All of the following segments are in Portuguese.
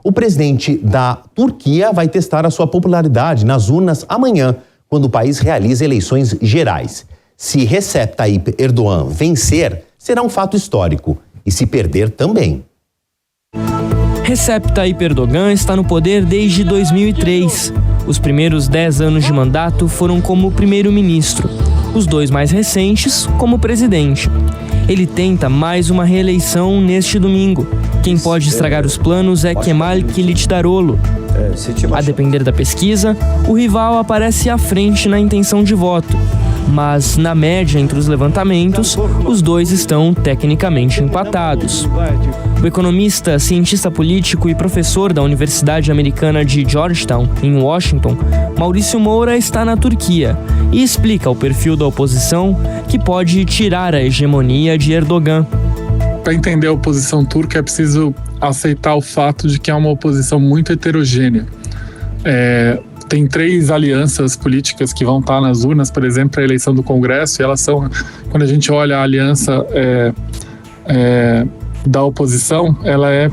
O presidente da Turquia vai testar a sua popularidade nas urnas amanhã, quando o país realiza eleições gerais. Se Recep Tayyip Erdogan vencer, será um fato histórico. E se perder, também. Recep Tayyip Erdogan está no poder desde 2003. Os primeiros 10 anos de mandato foram como primeiro-ministro. Os 2 mais recentes, como presidente. Ele tenta mais uma reeleição neste domingo. Quem pode estragar os planos é Kemal Kılıçdaroğlu. A depender da pesquisa, o rival aparece à frente na intenção de voto. Mas, na média entre os levantamentos, os 2 estão tecnicamente empatados. O economista, cientista político e professor da Universidade Americana de Georgetown, em Washington, Maurício Moura está na Turquia e explica o perfil da oposição que pode tirar a hegemonia de Erdogan. Para entender a oposição turca é preciso aceitar o fato de que é uma oposição muito heterogênea. Tem 3 alianças políticas que vão estar nas urnas, por exemplo, a eleição do Congresso, e elas são, quando a gente olha a aliança da oposição, ela é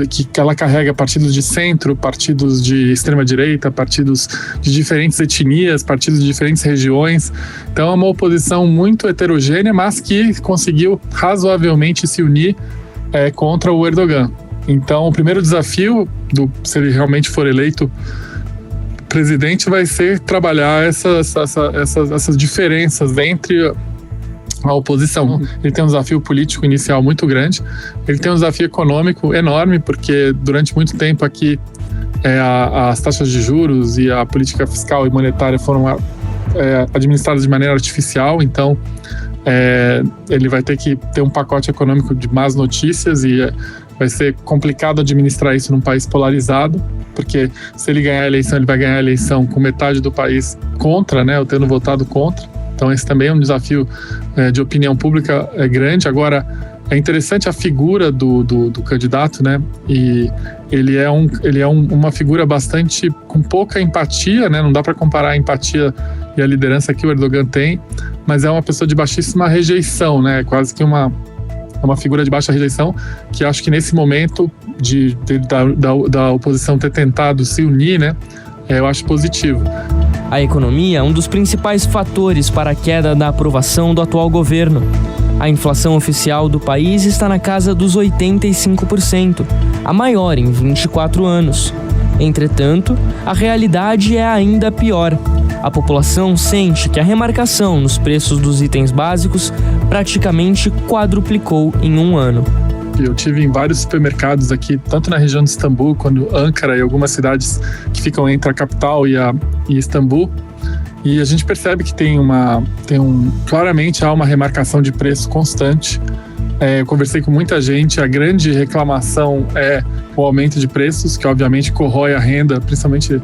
que ela carrega partidos de centro, partidos de extrema-direita, partidos de diferentes etnias, partidos de diferentes regiões. Então é uma oposição muito heterogênea, mas que conseguiu razoavelmente se unir contra o Erdogan. Então o primeiro desafio, se ele realmente for eleito presidente, vai ser trabalhar essas diferenças entre a oposição. Ele tem um desafio político inicial muito grande, ele tem um desafio econômico enorme, porque durante muito tempo aqui as taxas de juros e a política fiscal e monetária foram administradas de maneira artificial, então ele vai ter que ter um pacote econômico de más notícias e vai ser complicado administrar isso num país polarizado, porque se ele ganhar a eleição, ele vai ganhar a eleição com metade do país contra, ou tendo votado contra. Então esse também é um desafio de opinião pública grande. Agora, é interessante a figura do candidato, e ele é uma figura bastante com pouca empatia, não dá para comparar a empatia e a liderança que o Erdogan tem, mas é uma pessoa de baixíssima rejeição, quase que uma figura de baixa rejeição, que acho que nesse momento da oposição ter tentado se unir, eu acho positivo. A economia é um dos principais fatores para a queda da aprovação do atual governo. A inflação oficial do país está na casa dos 85%, a maior em 24 anos. Entretanto, a realidade é ainda pior. A população sente que a remarcação nos preços dos itens básicos praticamente quadruplicou em um ano. Eu tive em vários supermercados aqui, tanto na região de Istambul, quanto Ankara e algumas cidades que ficam entre a capital e Istambul. E a gente percebe que claramente há uma remarcação de preço constante. Eu conversei com muita gente, a grande reclamação é o aumento de preços, que obviamente corrói a renda, principalmente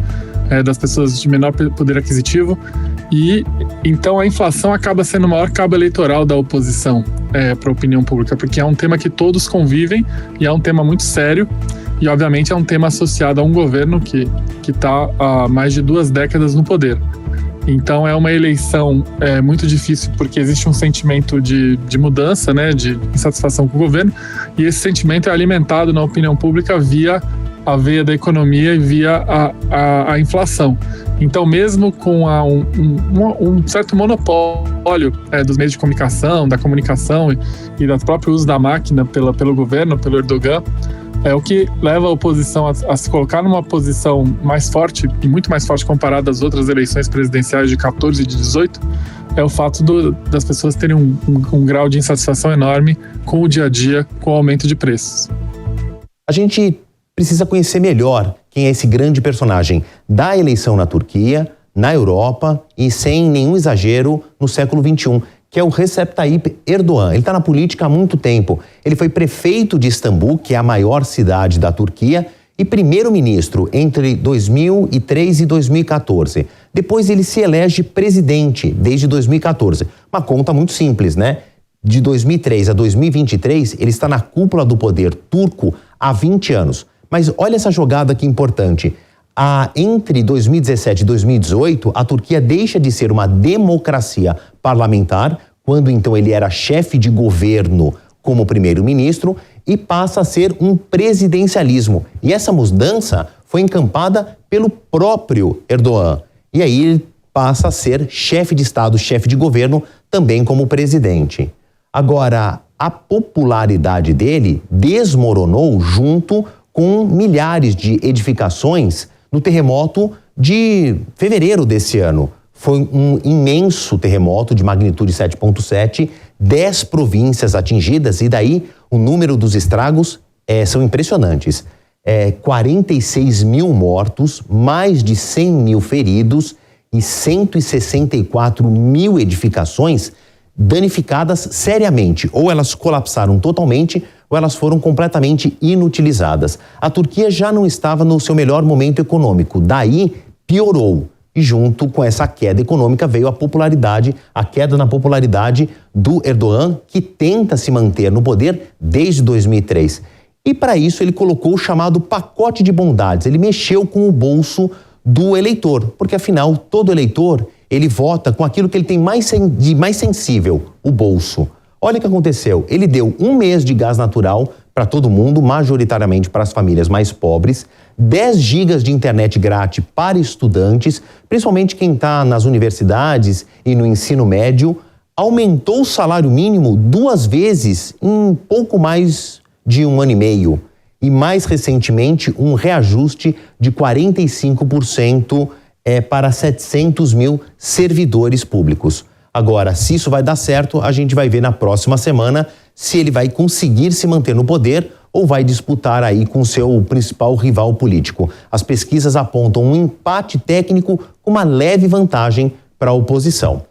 das pessoas de menor poder aquisitivo. E então a inflação acaba sendo o maior cabo eleitoral da oposição para a opinião pública, porque é um tema que todos convivem e é um tema muito sério e obviamente é um tema associado a um governo que está há mais de 2 décadas no poder. Então é uma eleição muito difícil, porque existe um sentimento de mudança, de insatisfação com o governo, e esse sentimento é alimentado na opinião pública via a veia da economia e via a inflação. Então, mesmo com um certo monopólio dos meios de comunicação, da comunicação e do próprio uso da máquina pelo governo, pelo Erdogan, é o que leva a oposição a se colocar numa posição mais forte, e muito mais forte comparada às outras eleições presidenciais de 14 e de 18, é o fato das pessoas terem um grau de insatisfação enorme com o dia a dia, com o aumento de preços. A gente precisa conhecer melhor quem é esse grande personagem da eleição na Turquia, na Europa e, sem nenhum exagero, no século XXI, que é o Recep Tayyip Erdogan. Ele está na política há muito tempo. Ele foi prefeito de Istambul, que é a maior cidade da Turquia, e primeiro-ministro entre 2003 e 2014. Depois ele se elege presidente desde 2014. Uma conta muito simples, De 2003 a 2023, ele está na cúpula do poder turco há 20 anos. Mas olha essa jogada que importante. Entre 2017 e 2018, a Turquia deixa de ser uma democracia parlamentar, quando então ele era chefe de governo como primeiro-ministro e passa a ser um presidencialismo. E essa mudança foi encampada pelo próprio Erdogan. E aí ele passa a ser chefe de Estado, chefe de governo, também como presidente. Agora, a popularidade dele desmoronou junto com milhares de edificações no terremoto de fevereiro desse ano. Foi um imenso terremoto de magnitude 7,7, 10 províncias atingidas, e daí o número dos estragos são impressionantes. 46 mil mortos, mais de 100 mil feridos e 164 mil edificações danificadas seriamente. Ou elas colapsaram totalmente, ou elas foram completamente inutilizadas. A Turquia já não estava no seu melhor momento econômico, daí piorou. E junto com essa queda econômica veio a queda na popularidade do Erdogan, que tenta se manter no poder desde 2003. E para isso ele colocou o chamado pacote de bondades, ele mexeu com o bolso do eleitor, porque afinal todo eleitor ele vota com aquilo que ele tem de mais sensível, o bolso. Olha o que aconteceu, ele deu 1 mês de gás natural para todo mundo, majoritariamente para as famílias mais pobres, 10 gigas de internet grátis para estudantes, principalmente quem está nas universidades e no ensino médio, aumentou o salário mínimo 2 vezes em pouco mais de 1 ano e meio. E mais recentemente, um reajuste de 45% para 700 mil servidores públicos. Agora, se isso vai dar certo, a gente vai ver na próxima semana se ele vai conseguir se manter no poder ou vai disputar aí com seu principal rival político. As pesquisas apontam um empate técnico com uma leve vantagem para a oposição.